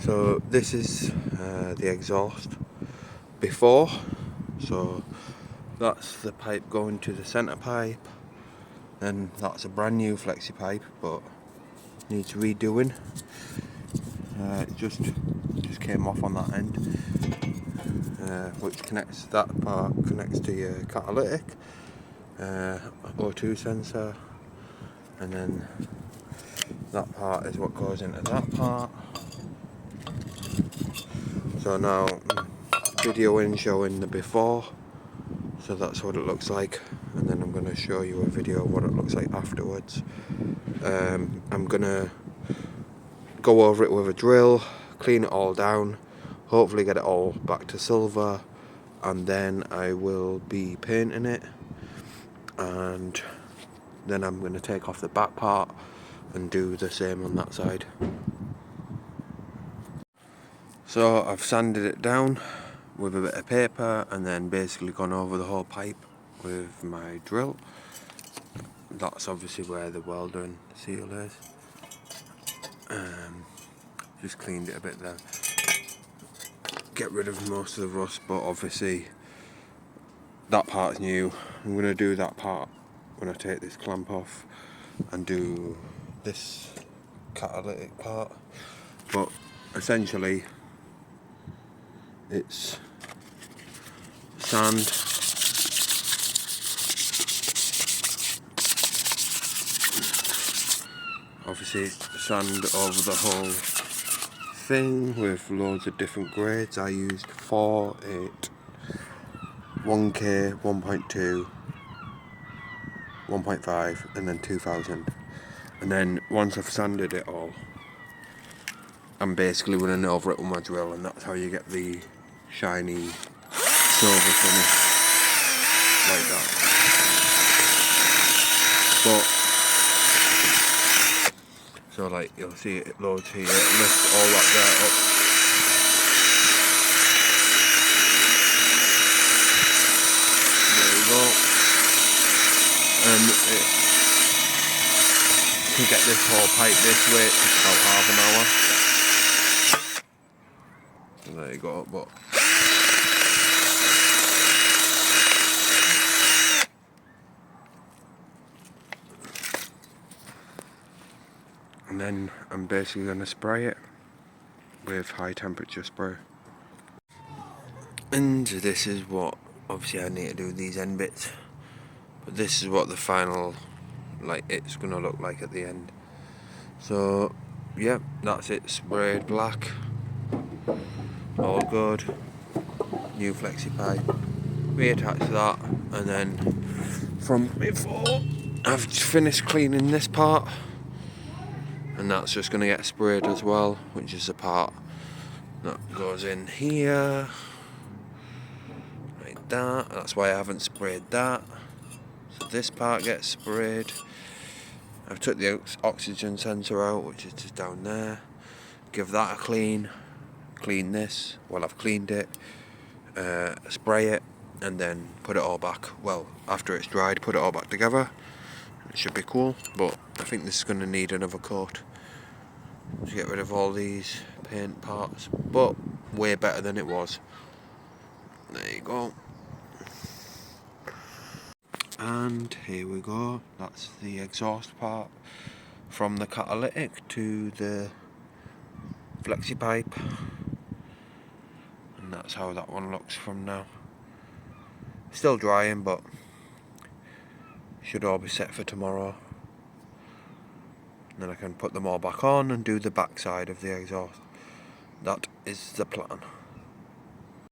So this is the exhaust before, so that's the pipe going to the centre pipe, and that's a brand new flexi pipe but needs redoing. It just came off on that end, which connects, that part connects to your catalytic O2 sensor, and then that part is what goes into that part. So now videoing showing the before, so that's what it looks like, and then I'm going to show you a video of what it looks like afterwards. I'm going to go over it with a drill, clean it all down, hopefully get it all back to silver, and then I will be painting it, and then I'm going to take off the back part and do the same on that side. So I've sanded it down with a bit of paper and then basically gone over the whole pipe with my drill. That's obviously where the welder and seal is. Just cleaned it a bit there. Get rid of most of the rust, but obviously that part's new. I'm going to do that part when I take this clamp off and do this catalytic part. But essentially it's sand, obviously sand over the whole thing with loads of different grades. I used 4, 8, 1K, 1.2, 1.5 and then 2000, and then once I've sanded it all, I'm basically running over it with my drill, and that's how you get the shiny silver finish like that. But so like you'll see it loads here, it lifts all that dirt up. There we go. And to get this whole pipe this way it takes about half an hour. So there you go, but and then I'm basically going to spray it with high temperature spray. And this is what, obviously I need to do these end bits, but this is what the final, like, it's going to look like at the end. So yeah, that's it, sprayed black, all good, new flexi pipe, reattach that, and then from before I've finished cleaning this part, and that's just going to get sprayed as well, which is the part that goes in here like that. That's why I haven't sprayed that, so this part gets sprayed. I've took the oxygen sensor out, which is just down there. Give that a clean this, well I've cleaned it, spray it, and then put it all back, well after it's dried, put it all back together. It should be cool, but I think this is going to need another coat to get rid of all these paint parts, but way better than it was. There you go. And here we go, that's the exhaust part from the catalytic to the flexi pipe, and that's how that one looks from now. Still drying, but should all be set for tomorrow. And then I can put them all back on and do the back side of the exhaust. That is the plan.